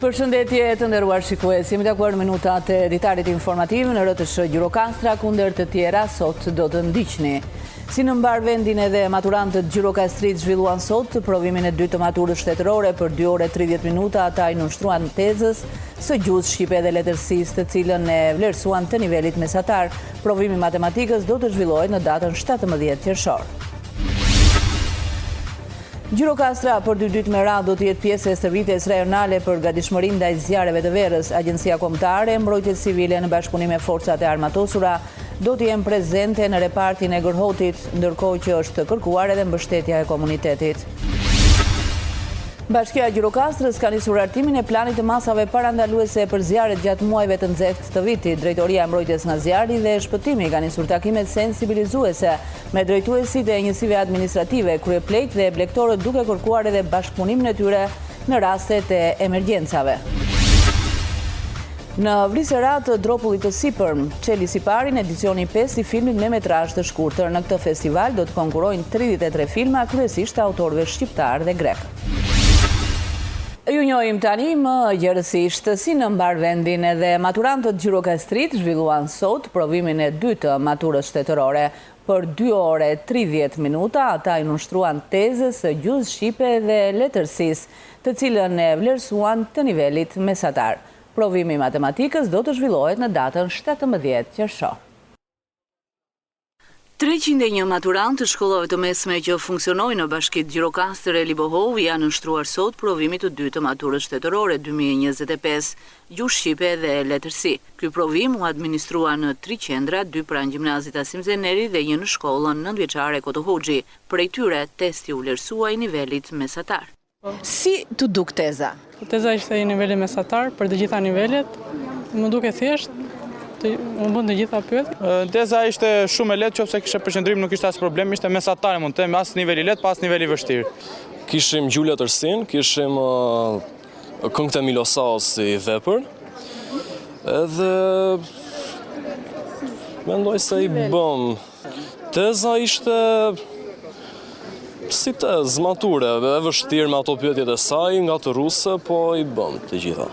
Përshëndetje të nderuar shikues, jemi takuar në minutat e editarit informativ në RTS Gjirokastra, kundër të tjera sot do të ndiqni. Si në mbar vendin edhe maturantët Gjirokastrit zhvilluan sot provimin e dytë të maturës shtetërore për 2 orë 30 minuta, ata i nënshtruan tezës së gjuhës shqipe dhe letërsisë, të cilën e vlerësuan të nivelit mesatar. Provimi matematikës do të zhvillohet në datën 17 qershor. Gjirokastra për 2 ditë me radhë do të jetë pjesë e stërvitjes rajonale për gatishmërinë ndaj zjarreve të verës. Agjencia Kombëtare e Mbrojtjes Civile në bashkëpunim me forcat e armatosura do të jenë prezente në repartin e Gërhotit, ndërkohë që është kërkuar edhe mbështetja e komunitetit. Bashkia e Gjirokastrës ka nisur hartimin e planit të masave parandaluese për zjarret gjatë muajve të nxehtë të vitit. Drejtoria e Mbrojtjes nga zjarri dhe shpëtimi ka nisur takime sensibilizuese me drejtuesit e njësive administrative, kryeplejt dhe blegtorët, duke kërkuar edhe bashkëpunimin e tyre në rastet e emergjencave. Në Vliserat të Dropullit të Sipërm, Çeli Siparin, edicioni 5 i filmit me metrazh të shkurtër. Në këtë festival do të konkurrojnë 33 filma, kryesisht të autorëve shqiptar dhe grek. Ju njohim tani më gjërësisht si në mbar vendin edhe maturantët Gjirokastrit zhvilluan sot provimin e dytë të maturës shtetërore. Për 2 orë 30 minuta, ata i nënshtruan tezës së gjuhës shqipe dhe letërsisë, të cilën e vlerësuan të nivelit mesatar. Provimi i matematikës do të zhvillohet në datën 17 qershor. 301 maturantë të shkollave të mesme që funksionojnë në bashkitë Gjirokastër e Libohov janë nënshtruar sot provimit të dytë të maturës shtetërore 2025, gjuhë shqipe dhe letërsi. Ky provim u administrua në 3 qendra, 2 pranë gjimnazit Asim Zeneri dhe 1 në shkollën nëntëvjeçare Koto Hoxhi. Prej tyre, testi u vlerësua i nivelit mesatar. Si të duk teza? Teza ishte i niveli mesatar për të gjitha nivelet, më duke thjesht. Më bën të gjitha pyetjet. Teza ishte shumë e lehtë, qofse kishte përqendrim nuk ishte as problem, ishte mesatare, mund të them, as niveli lehtë, pas niveli vështirë. Kishim Gjulja Tërsin, kishim këngët e Milosaos si vepër. Edhe mendoj se i bëm. Teza ishte si tezë mature, e vështirë me ato pyetjet e saj, nga të ruse, po i bëm të gjitha.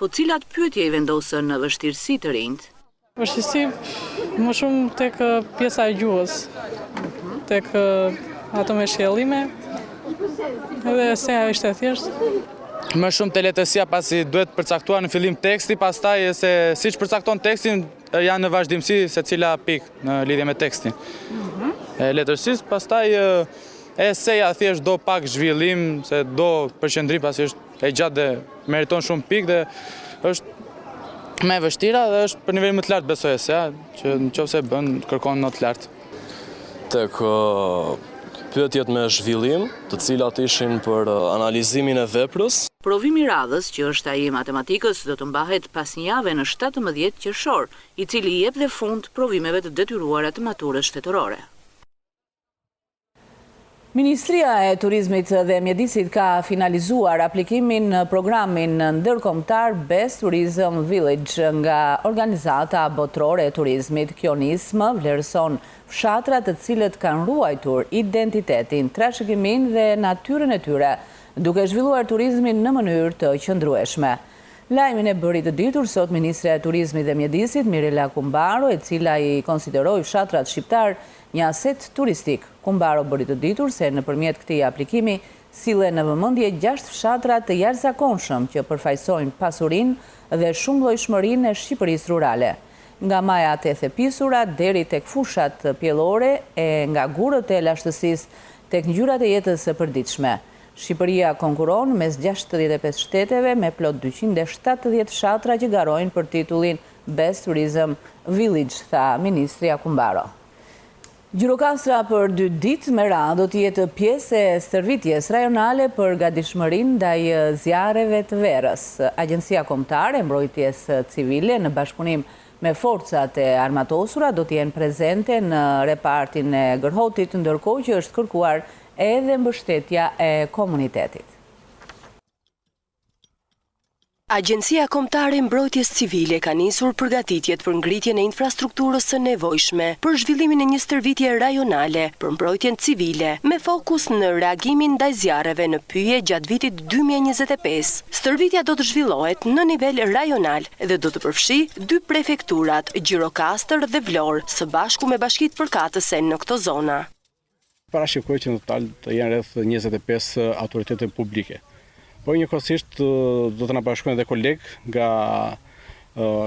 Po cilat pyetje i vendosën në vështirësi të rinjt? Vështirësi më shumë tek pjesa e gjuhës, tek ato me shkëllime, edhe seja ishte thjesht. Më shumë te letësia, pasi duhet përcaktuar në fillim teksti, pastaj se siç përcakton tekstin janë në vazhdimsi secila pikë në lidhje me tekstin. E letërsisë, pastaj e seja thjesht do pak zhvillim, se do përqendrim, pasi është e gjatë dhe meriton shumë pikë dhe është me vështira dhe është për nivel më të lartë besoj se, që nëse bën kërkon notë lartë. Tek pyetjet me zhvillim, të cilat ishin për analizimin e veprës. Provimi i radhës, që është ai i matematikës, do të mbahet pas një jave në 17 qershor, i cili i jep dhe fund provimeve të detyruara të maturës shtetërore. Ministria e Turizmit dhe Mjedisit ka finalizuar aplikimin në programin ndërkombëtar Best Tourism Village nga Organizata Botërore e Turizmit. Kjo nismë vlerëson fshatrat të cilët kanë ruajtur identitetin, trashëgiminë dhe natyrën e tyre, duke zhvilluar turizmin në mënyrë të qëndrueshme. Lajmin e bëri të ditur sot Ministria e Turizmit dhe Mjedisit, Mirela Kumbaro, e cila i konsideroi fshatrat shqiptar një aset turistik. Kumbaro bëri të ditur se nëpërmjet këtij aplikimi sillen në vëmendje 6 fshatra të jashtëzakonshëm që përfaqësojnë pasurinë dhe shumëllojshmërinë e Shqipërisë rurale. Nga majat e thepisura deri tek fushat pjellore e nga gurët e lashtësisë tek ngjyrat e jetës së përditshme. Shqipëria konkuron mes 65 shteteve me plot 270 fshatra që garojnë për titullin Best Tourism Village, tha Ministria Kumbaro. Gjirokastra për 2 ditë me radhë do të jetë pjesë e stërvitjes rajonale për gatishmërinë ndaj zjarreve të verës. Agjencia Kombëtare e Mbrojtjes Civile në bashkëpunim me forcat e armatosura do të jenë prezente në repartin e Gërhotit, ndërkohë që është kërkuar edhe mbështetja e komunitetit. Agjencia Kombëtare e Mbrojtjes Civile ka nisur përgatitjet për ngritjen e infrastrukturës së nevojshme për zhvillimin e një stërvitje rajonale për mbrojtjen civile, me fokus në reagimin ndaj zjarreve në pyje gjatë vitit 2025. Stërvitja do të zhvillohet në nivel rajonal dhe do të përfshijë 2 prefekturat, Gjirokastër dhe Vlorë, së bashku me bashkitë përkatëse në këto zona. Parashikoj që në total të jenë rreth 25 autoritete publike. Po njëkohësisht do të na bashkojnë edhe kolegë nga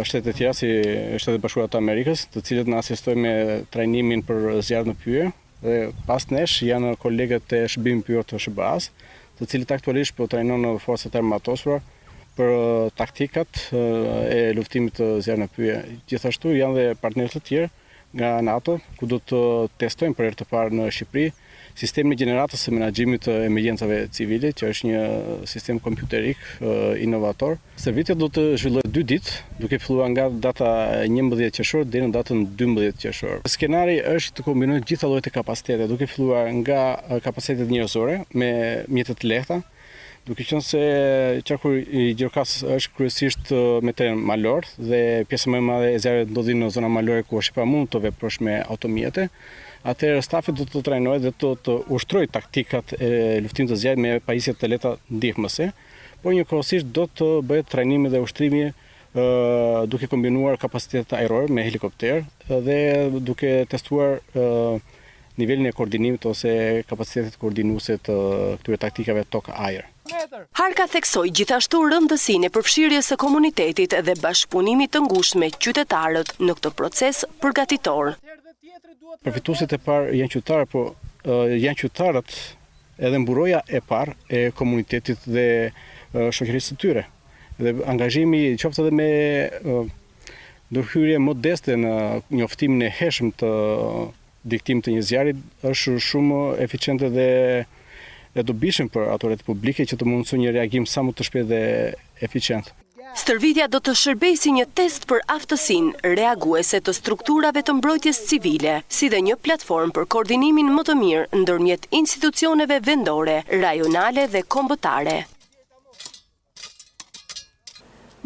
shtete tjera si Shtetet Bashkuara të Amerikës, të cilët na asistojnë me trajnimin për zjarr në pyje, dhe pas nesh janë kolegët e shërbimit pyjor të SBA-s, të cilët aktualisht po trajnojnë forcat e armatosura për taktikat e luftimit të zjarrit në pyje. Gjithashtu janë dhe partnerët të tjerë nga NATO, ku do të testojnë për herë të parë në Shqipëri sistemin e gjeneratës së menaxhimit të emergjencave civile, që është një sistem kompjuterik inovator. Stërvitja do të zhvillohet 2 ditë, duke filluar nga data 11 qershor deri në datën 12 qershor. Skenari është të kombinojë gjitha llojet e kapacitete, duke filluar nga kapacitetet njerëzore me mjete të lehta, duke qenë se qarku i Gjirokastës është kryesisht me teren malor dhe pjesa më e madhe e zjarrit ndodhi në zona malore ku është pamundur të veprosh me automjete. Atëherë stafi do të trajnojë dhe do të ushtrojë taktikat e luftimit të zjarrit me pajisje të lehta ndihmëse, por njëkohësisht do të bëhet trajnimi dhe ushtrimi duke kombinuar kapacitetet ajrore me helikopter dhe duke testuar nivelin e koordinimit ose kapacitetet koordinuese të këtyre taktikave tok-ajër. Harka theksoi gjithashtu rëndësinë e përfshirjes së komunitetit dhe bashkëpunimit të ngushtë me qytetarët në këtë proces përgatitor. Përfituesit e parë janë qytetarë, po janë qytetarët edhe mburoja e parë e komunitetit dhe shoqërisë së tyre. Dhe angazhimi qoftë edhe me ndërhyrje modeste në njoftimin e hershëm të diktimit të një zjarri është shumë eficiente dhe e dobishëm për autoritetet publike që të mundsojnë një reagim sa më të shpejtë dhe eficient. Stërvitja do të shërbejë si një test për aftësinë reaguese të strukturave të mbrojtjes civile, si dhe një platformë për koordinimin më të mirë ndërmjet institucioneve vendore, rajonale dhe kombëtare.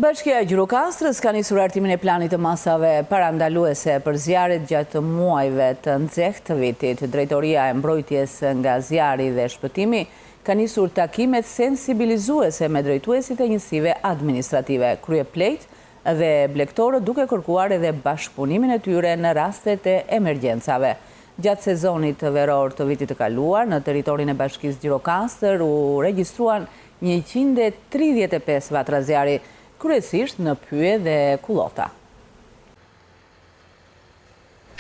Bashkia e Gjirokastrës ka nisur hartimin e planit të masave parandaluese për zjarrit gjatë muajve të nxehtë të vitit. Drejtoria e mbrojtjes nga zjarri dhe shpëtimi ka nisur takimet sensibilizuese me drejtuesit e njësive administrative, kryeplejt dhe blegtorët, duke kërkuar edhe bashkëpunimin e tyre në rastet e emergjencave. Gjatë sezonit veror të vitit të kaluar, në territorin e Bashkisë Gjirokastër u regjistruan 135 vatra zjarri, kryesisht në pyje dhe kullota.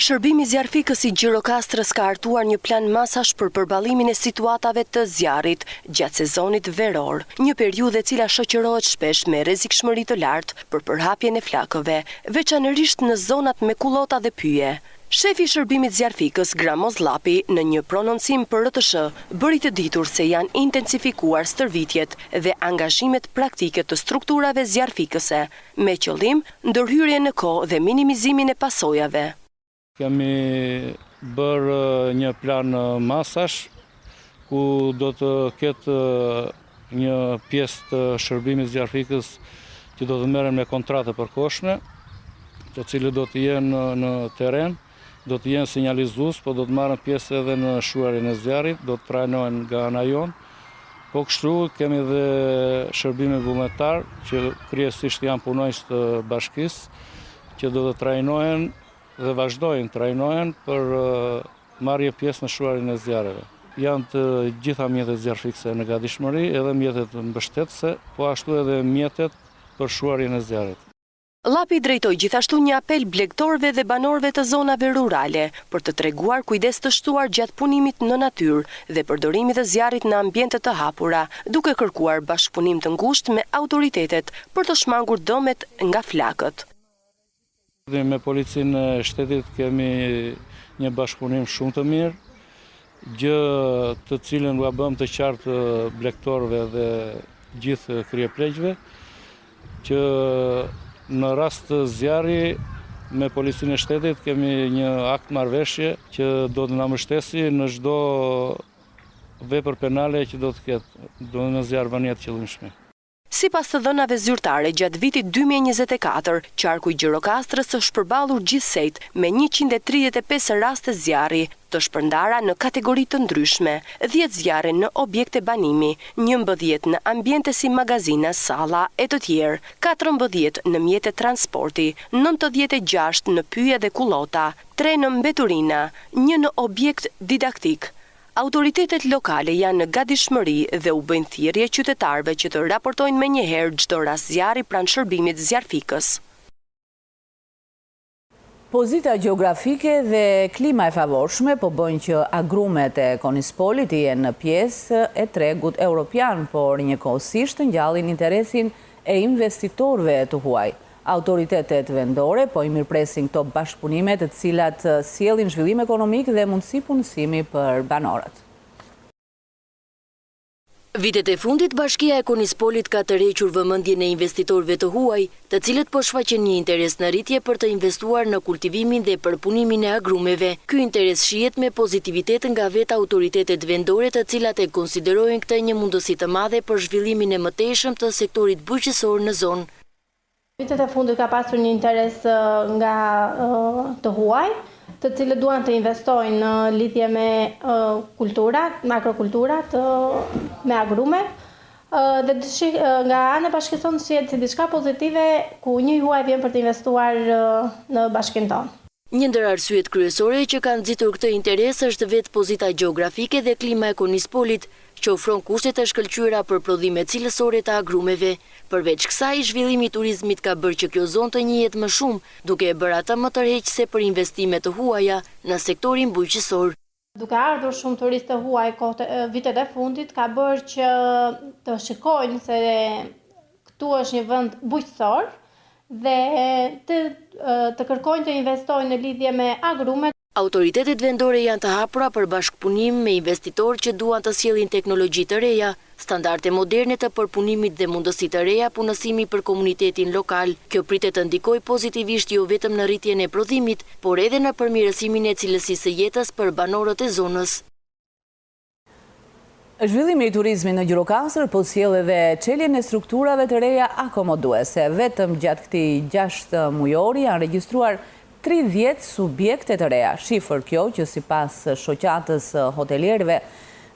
Shërbimi zjarfikës i Gjirokastrës ka hartuar një plan masash për përballimin e situatave të zjarrit gjatë sezonit veror, një periudhë e cila shoqërohet shpesh me rrezikshmëri të lartë për përhapjen e flakëve, veçanërisht në zonat me kullota dhe pyje. Shefi i shërbimit zjarfikës Gramoz Llapi në një prononcim për RTS bëri të ditur se janë intensifikuar stërvitjet dhe angazhimet praktike të strukturave zjarfikëse, me qëllim ndërhyrjen në kohë dhe minimizimin e pasojave. Kemi bërë një plan masash ku do të ketë një pjesë të shërbimit zjarfikës që do të merren me kontrate përkohshme, të cilët do të jenë në teren, do të jenë sinjalizues, po do të marrën pjesë edhe në shuarjen e zjarrit, do të trajnohen nga ana jon. Po kështu kemi edhe shërbime vullnetar që kryesisht janë punonjës të bashkisë, që do të trajnohen dhe vazhdojnë trajnohen për marrje pjesë në shuarjen e zjarreve. Janë të gjitha mjetet zjarrfikëse në gatishmëri, edhe mjetet mbështetëse, po ashtu edhe mjetet për shuarjen e zjarrit. Llapi drejtoi gjithashtu një apel blegtorëve dhe banorëve të zonave rurale për të treguar kujdes të shtuar gjatë punimit në natyrë dhe përdorimit të zjarrit në ambiente të hapura, duke kërkuar bashkëpunim të ngushtë me autoritetet për të shmangur dëmet nga flakët. Me policinë e shtetit kemi një bashkëpunim shumë të mirë, gjë të cilën ua bëm të qartë blegtorëve dhe gjithë kryepleqve, që në rast të zjarri me policinë e shtetit kemi një akt marrëveshje që do të na mbështesi në çdo vepër penale që do të ketë, do në zjarrvënie të qëllimshme. Sipas të dhënave zyrtare, gjatë vitit 2024, qarku i Gjirokastrës është përballur gjithsejt me 135 raste zjarri, të shpërndara në kategori të ndryshme, 10 zjarre në objekte banimi, 11 në ambiente si magazina, salla e të tjerë, 14 në mjete transporti, 96 në pyje dhe kullota, 3 në mbeturina, 1 në objekt didaktik. Autoritetet lokale janë në gatishmëri dhe u bëjnë thirrje qytetarëve që të raportojnë menjëherë çdo rast zjarri pranë shërbimit zjarfikës. Pozita gjeografike dhe klima e favorshme po bëjnë që agrumet e Konispolit jenë në pjesë e tregut europian, por njëkohësisht ngjallin interesin e investitorëve të huaj. Autoritetet vendore po i mirpresin këto bashkëpunime të cilat sjellin zhvillim ekonomik dhe mundësi punësimi për banorët. Vitet e fundit, Bashkia e Konispolit ka tërhequr vëmendjen e investitorëve të huaj, të cilët po shfaqen një interes në rritje për të investuar në kultivimin dhe përpunimin e agrumeve. Ky interes shihet me pozitivitet nga vetë autoritetet vendore, të cilat e konsiderojnë këtë një mundësi të madhe për zhvillimin e mëtejshëm të sektorit bujqësor në zonë. Vitet e fundit ka pasur një interes nga të huaj, të cilët duan të investojnë në lidhje me kulturat, makrokulturat, me agrume, dhe nga ana bashkësonë shihet si diçka pozitive ku një huaj vjen për të investuar në bashkinë tonë. Një ndër arsyet kryesore që kanë nxitur këtë interes është vetë pozita gjeografike dhe klima e Konispolit, që ofron kushte të shkëlqyera për prodhime cilësore të agrumeve. Përveç kësaj, zhvillimi i turizmit ka bërë që kjo zonë të njihet më shumë, duke e bërë atë më tërheqëse për investime të huaja në sektorin bujqësor. Duke ardhur shumë turistë të huaj vitet e fundit, ka bërë që të shikojnë se këtu është një vend bujqësor dhe të kërkojnë të investojnë në lidhje me agrume. Autoritetet vendore janë të hapura për bashkëpunim me investitorë që duan të sjellin teknologji të reja, standarde moderne të përpunimit dhe mundësi të reja punësimi për komunitetin lokal. Kjo pritet të ndikojë pozitivisht jo vetëm në rritjen e prodhimit, por edhe në përmirësimin e cilësisë së jetës për banorët e zonës. Zhvillimi i turizmit në Gjirokastër po sjell edhe çeljen e strukturave të reja akomoduese. Vetëm gjatë këtij 6 mujori janë regjistruar 30 subjekte të reja. Shifër kjo që sipas shoqatës hotelierëve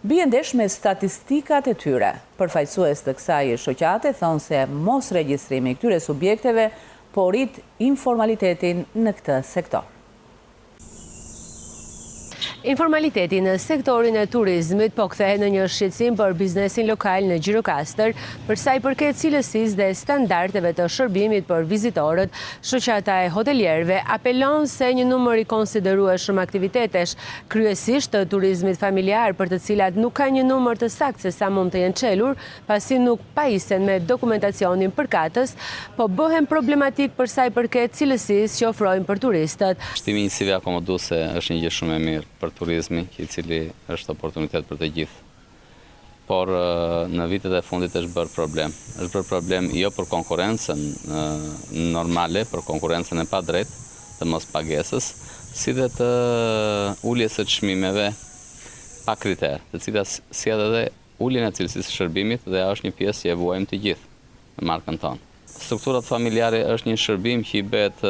bie ndesh me statistikat e tyre. Përfaqësues të kësaj shoqate thonë se mos regjistrimi i këtyre subjekteve po rrit informalitetin në këtë sektor. Informaliteti në sektorin e turizmit po kthehet në një shqetësim për biznesin lokal në Gjirokastër, për sa i përket cilësisë dhe standardeve të shërbimit për vizitorët. Shoqata e hotelierëve apelon se një numër i konsiderueshëm aktivitetesh, kryesisht të turizmit familjar, për të cilat nuk ka një numër të saktë se sa mund të jenë çelur, pasi nuk pajisen me dokumentacionin përkatës, po bëhen problematik për sa i përket cilësisë që ofrojnë për turistët. Shtimi i njësive akomoduese është një gjë shumë e mirë për turizmi, i cili është oportunitet për të gjithë. Por në vitet e fundit është bërë problem. Është bërë problem jo për konkurrencën normale, për konkurrencën e padrejtë të mos pagesës, si dhe të uljes së çmimeve pa kriter, të cilat sjell edhe uljen e cilësisë së shërbimit dhe është një pjesë që e vuajmë të gjithë në markën tonë. Strukturat familjare është një shërbim që i bëhet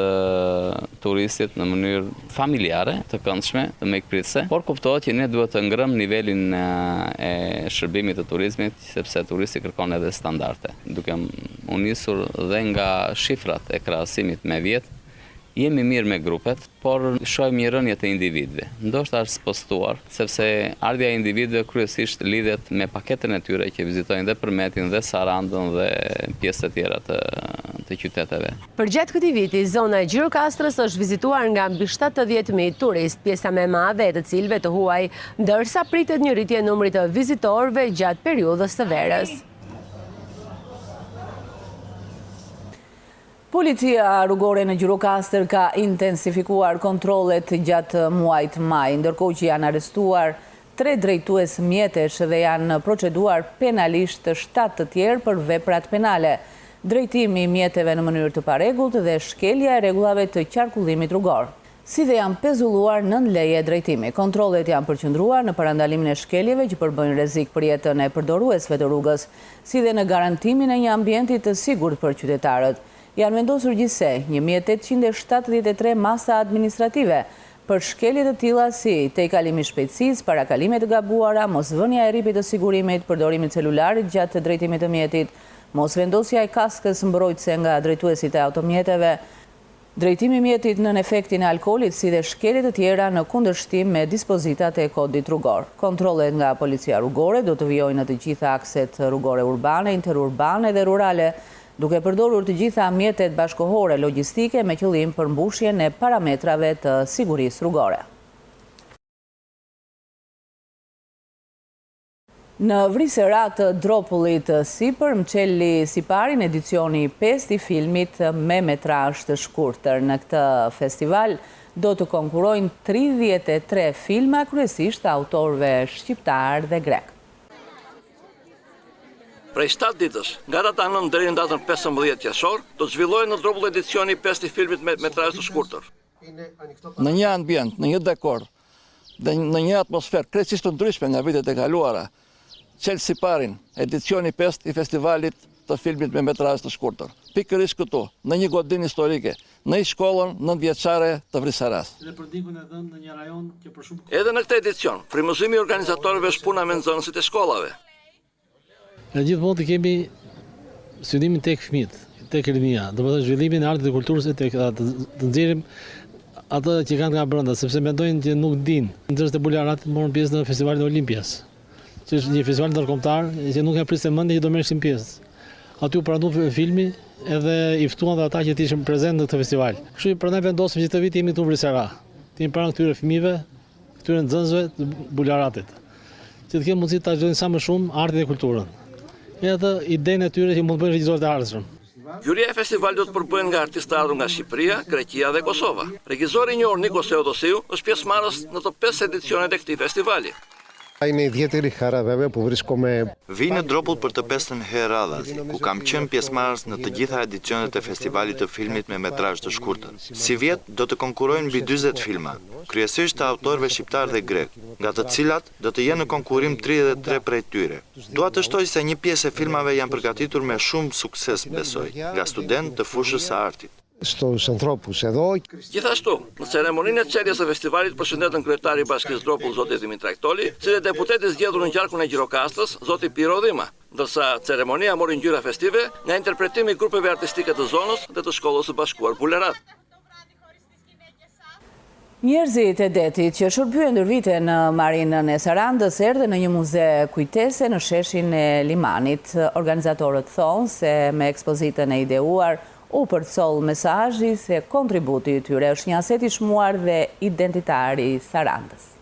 turistit në mënyrë familjare, të këndshme, të mekpritëse, por kuptohet që ne duhet të ngrëm nivelin e shërbimit të turizmit, sepse turisti kërkon edhe standarde. Duke u nisur dhe nga shifrat e krahasimit me vjet, jemi mirë me grupet, por shohim një rënje të individëve. Ndoshta është spostuar, sepse ardhja e individëve kryesisht lidhet me paketën e tyre që vizitojnë dhe Përmetin dhe Sarandën dhe pjesë të tjera të qyteteve. Përgjatë këtij viti, zona e Gjirokastrës është vizituar nga mbi 70.000 turistë, pjesa më e madhe e të cilëve të huaj, ndërsa pritet një rritje e numrit të vizitorëve gjatë periudhës së verës. Policia rrugore në Gjirokastër ka intensifikuar kontrollet gjatë muajit maj, ndërkohë që janë arrestuar 3 drejtues mjetesh dhe janë proceduar penalisht 7 të tjerë për veprat penale, drejtimi i mjeteve në mënyrë të parregullt dhe shkelja e rregullave të qarkullimit rrugor. si dhe janë pezulluar 9 leje drejtimi. Kontrollet janë përqendruar në parandalimin e shkeljeve që përbëjnë rrezik për jetën e përdoruesve të rrugës, si dhe në garantimin e një ambienti të sigurt për qytetarët. Janë vendosur gjithsej 1873 masa administrative për shkelje të tilla si tejkalimi i shpejtësisë, parakalime të gabuara, mosvënia e rripit të sigurimit, përdorimi i celularit gjatë drejtimit të mjetit, mosvendosja e kaskës mbrojtëse nga drejtuesit e automjeteve, drejtimi i mjetit nën efektin e alkoolit, si dhe shkelje të tjera në kundërshtim me dispozitat e kodit rrugor. Kontrollet nga policia rrugore do të vijojnë në të gjitha akset rrugore urbane, interurbane dhe rurale, duke përdorur të gjitha mjetet bashkohore logjistike me qëllim për mbushjen e parametrave të sigurisë rrugore. Në Vrisera të Dropullit sipër mçeli siparin edicioni 5 i filmit me metrazh të shkurtër. Në këtë festival do të konkurojnë 33 filma, kryesisht të autorëve shqiptar dhe grek. Prej 7 ditësh, nga data 9 deri në datën 15 qershor, do të zhvillohet në Dropull edicioni 5 i filmit me metrazh të shkurtër. Në një ambient, në një dekor, dhe në një atmosferë krejtësisht të ndryshme nga vitet e kaluara, qelë siparin edicioni 5 i festivalit të filmit me metrazh të shkurtër. Pikërisht këtu, në një godinë historike, në shkollën 9-vjeçare të Vriseras. Edhe në këtë edicion, frymëzimi i organizatorëve është puna me nxënësit e shkollave. Në gjithmonë kemi studimin tek fëmijët, tek rinia, domethënë zhvillimin e artit dhe kulturës të nxjerrim ato që kanë nga brenda, sepse mendojnë që nuk dinë. Nxënësit e Bularatit morën pjesë në festivalin e Olimpias, që është një festival ndërkombëtar që nuk e prisë mendje që do merreshin pjesë. Aty u prandu filmi edhe i ftuan dhe ata që ishin prezent në këtë festival. Kështu që prandaj vendosëm që këtë vit jemi këtu në Vrisera. Të jemi pranë këtyre fëmijëve, këtyre nxënësve të Bularatit, që të kemë mundësi të vazhdojnë sa më shumë artin dhe kulturën. Edhe idenë e tyre që mund të bëjnë regjisorët e ardhshëm. Juria e festivalit do të përbëhen nga artistë të ardhur nga Shqipëria, Greqia dhe Kosova. Regjizori i njohur Nikos Theodosiu është pjesëmarrës në të 5 edicionet e këtij festivali. Είναι ιδιαίτερη χαρά βέβαια που βρίσκομαι. Vi në Dropull për të 5ën herë radhës, ku kam qenë pjesëmarrës në të gjitha edicionet e festivalit të filmit me metrazh të shkurtër. Si vjet do të konkurrojnë mbi 40 filma, kryesisht të autorëve shqiptar dhe grek, nga të cilat do të jenë në konkurrim 33 prej tyre. Dua të shtoj se një pjesë e filmave janë përgatitur me shumë sukses, besoj, nga studentë të fushës së artit. Στους ανθρώπους εδώ. Gjithashtu, në ceremoninë e çeljes së festivalit përshëndetën kryetari i Bashkisë Dropull zoti Dimitra Ktoli, si dhe deputeti zgjedhur në qarkun e Gjirokastrës, zoti Piro Dhima, ndërsa ceremonia mori ngjyra festive nga interpretimi i grupeve artistike të zonës dhe të shkollës së bashkuar Bulerat. Njerëzit e detit që shërbyen ndër vite në marinën e Sarandës erdhën në një muze kujtese në sheshin e Limanit. Organizatorët thonë se me ekspozitën e ideuar u përcoll mesazhi se kontributi i tyre është një aset i shmuar dhe identitar i Sarandës.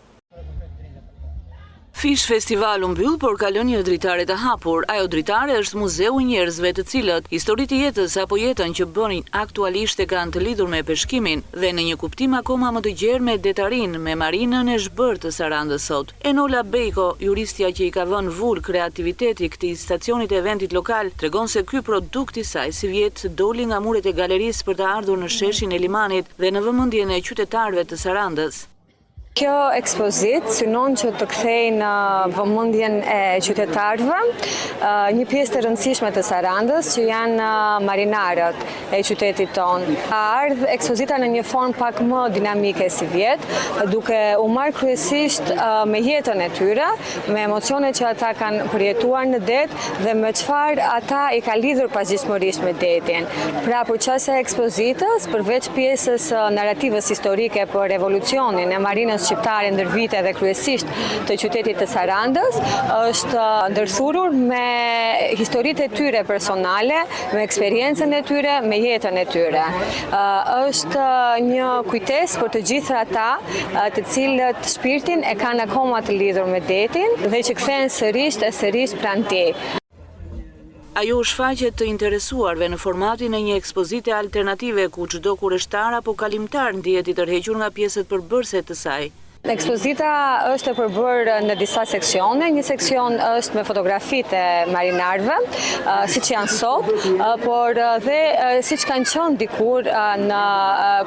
Fish Festival u mbyll, por ka lënë një dritare të hapur. Ajo dritare është muzeu i njerëzve të cilët historitë e jetës apo jetën që bënin aktualisht e kanë të lidhur me peshkimin dhe në një kuptim akoma më të gjerë me detarin, me marinën e zhbërë të Sarandës sot. Enola Bejko, juristja që i ka vënë vull kreativiteti këtij stacionit e eventit lokal, tregon se ky produkt i saj si vjet doli nga muret e galerisë për të ardhur në sheshin e Limanit dhe në vëmendjen e qytetarëve të Sarandës. Kjo ekspozit synon që të kthejë në vëmendjen e qytetarëve një pjesë të rëndësishme të Sarandës që janë marinarët e qytetit tonë. Ardh ekspozita në një formë pak më dinamike si vjet, duke u marrë kryesisht me jetën e tyre, me emocionet që ata kanë përjetuar në det dhe me çfarë ata i ka lidhur pasgjithmërisht me detin. Pra përqasja e ekspozitës, përveç pjesës narrativës historike për revolucionin e marinës shqiptare ndër vite dhe kryesisht të qytetit të Sarandës, është ndërthurur me historitë e tyre personale, me eksperiencën e tyre, me jetën e tyre. Është një kujtesë për të gjithë ata të cilët shpirtin e kanë akoma të lidhur me detin dhe që kthehen sërish pranë tij. Ajo shfaqet të interesuarve në formatin e një ekspozite alternative ku çdo kurreshtar apo kalimtar ndihet i tërhequr nga pjesët përbërëse të saj. Ekspozita është e përbërë në disa seksione. Një seksion është me fotografitë e marinarëve, siç janë sot, por dhe siç kanë qenë dikur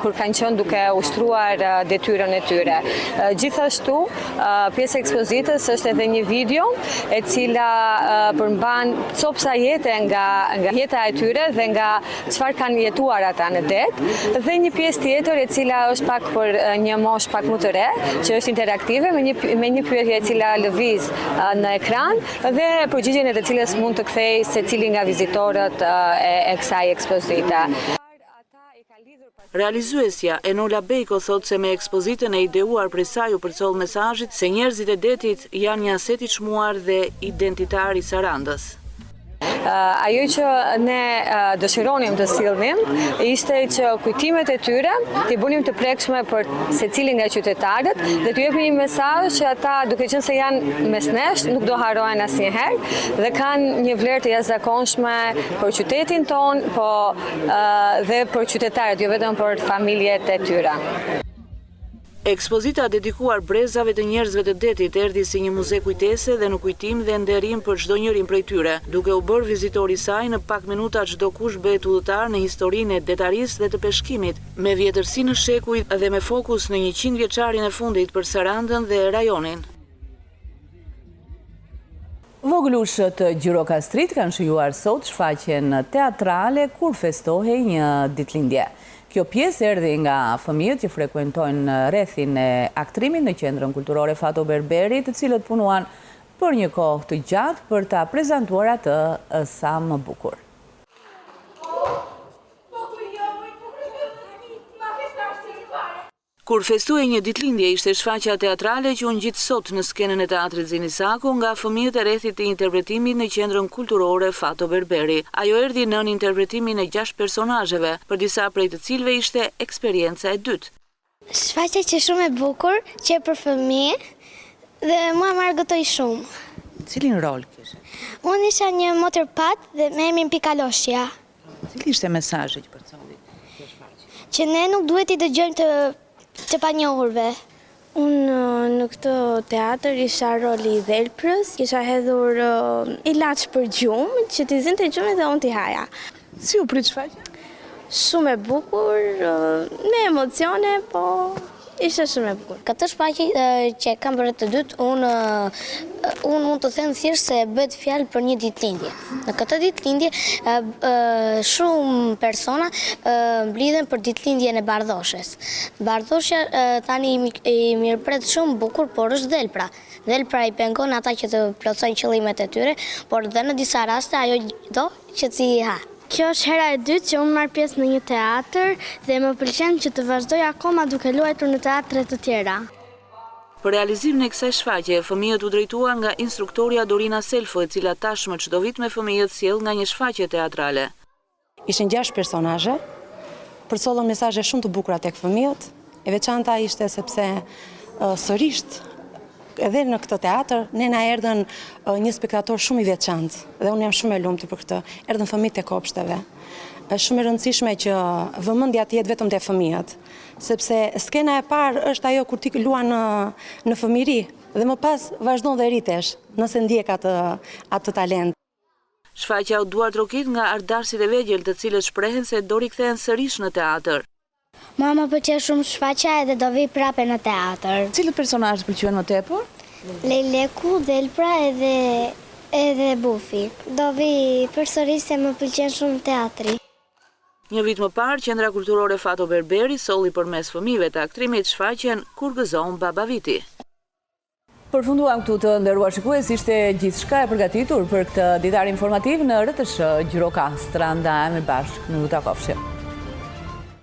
kur kanë qenë duke ushtruar detyrën e tyre. Gjithashtu, pjesë e ekspozitës është edhe një video e cila përmban copsa jete nga jeta e tyre dhe nga çfarë kanë jetuar ata në det, dhe një pjesë tjetër e cila është pak për një moshë pak më të re, që është interaktive me një pyetje e cila lëviz në ekran dhe përgjigjen e të cilës mund të kthej secili nga vizitorët e kësaj ekspozite. Realizuesja Enola Bejko thot se me ekspozitën e ideuar prej saj u përcoll mesazhit se njerëzit e detit janë një aset i çmuar dhe identitar i Sarandës. Ajo që ne dëshironim të sillnim ishte që kujtimet e tyre t'i bënim të prekshme për secilin nga qytetarët dhe t'u japim një mesazh që ata, duke qenë se janë mes nesh, nuk do harohen asnjëherë dhe kanë një vlerë të jashtëzakonshme për qytetin ton, po dhe për qytetarët, jo vetëm për familjet e tyre. Ekspozita dedikuar brezave të njerëzve të detit erdhi si një muze kujtese dhe në kujtim dhe nderim për çdo njërin prej tyre, duke u bërë vizitor i saj në pak minuta çdo kush bëhet udhëtar në historinë e detarisë dhe të peshkimit, me vjetërsi në shekuj dhe me fokus në 100 vjeçarin e fundit për Sarandën dhe rajonin. Voglushët Gjirokastrit kanë shijuar sot shfaqjen teatrale kur festohej një ditëlindje. Kjo pjesë erdhi nga fëmijët që frekuentojnë rrethin e aktrimit në Qendrën Kulturore Fato Berberi, të cilët punuan për një kohë të gjatë për ta prezantuar atë sa më bukur. Kur festuej një ditëlindje ishte shfaqja teatrale që u ngjit sot në skenën e teatrit Zinisaku nga fëmijët e rrethit të interpretimit në Qendrën Kulturore Fato Berberi. Ajo erdhi nën interpretimin e 6 personazheve, për disa prej të cilëve ishte eksperjenca e dytë. Shfaqja që shumë e bukur, që për fëmijë dhe mua më argëtoi shumë. Cilin rol kishe? Unë isha një motor pat dhe me emrin Pikaloshja. Cili ishte mesazhi që përcolli kjo shfaqje? Që ne nuk duhet i dëgjojmë të panjohurve. Unë në këtë teatr isha roli i dhelprës, isha hedhur ilaç për gjumë, që t'i zinte gjumë dhe unë t'i haja. Si u prit shfaqja? Shumë e bukur, me emocione, po ishte shumë e bukur. Këtë shfaqje që kam bërë të dytë, unë mund të them thjesht se bëhet fjalë për një ditëlindje. Në këtë ditëlindje shumë persona mblidhen për ditëlindjen e Bardhoshes. Bardhoshja tani i mirëpret shumë bukur, por është dhelpra. Dhelpra i pengon ata që të plotësojnë qëllimet e tyre, por dhe në disa raste ajo do që t'i ha. Kjo është hera e dytë që unë marr pjesë në një teatr dhe më pëlqen që të vazhdoj akoma duke luajtur në teatre të tjera. Për realizimin e kësaj shfaqje, fëmijët u drejtuan nga instruktoria Dorina Selfo, e cila tashmë çdo vit me fëmijët sjell nga një shfaqje teatrale. Ishin 6 personazhe, përcollën mesazhe shumë të bukura tek fëmijët. E veçanta ishte sepse sërish edhe në këtë teatr, ne na erdhën një spektator shumë i veçantë dhe unë jam shumë e lumtur për këtë. Erdhën fëmijët e kopshteve. Është shumë e rëndësishme që vëmendja të jetë vetëm te fëmijët, sepse skena e parë është ajo kur ti luan në fëmijëri dhe më pas vazhdon dhe rritesh nëse ndjek atë talent. Shfaqja u duar trokit nga artdarësit e vegjël, të cilët shprehen se do rikthehen sërish në teatr. Mua më pëlqen shumë shfaqja edhe do vi prapë në teatr. Cilët personazhe pëlqyen më tepër? Lejleku, Dhelpra edhe Bufi. Do vi përsëri se më pëlqen shumë teatri. Një vit më parë, Qendra Kulturore Fato Berberi solli përmes fëmijëve të aktrimit shfaqjen Kur gëzon babaviti. Përfunduam këtu, të nderuar shikues, ishte gjithçka e përgatitur për këtë ditar informativ në RTS Gjirokastra. Ndajemi bashkë, nuk do ta kofshim.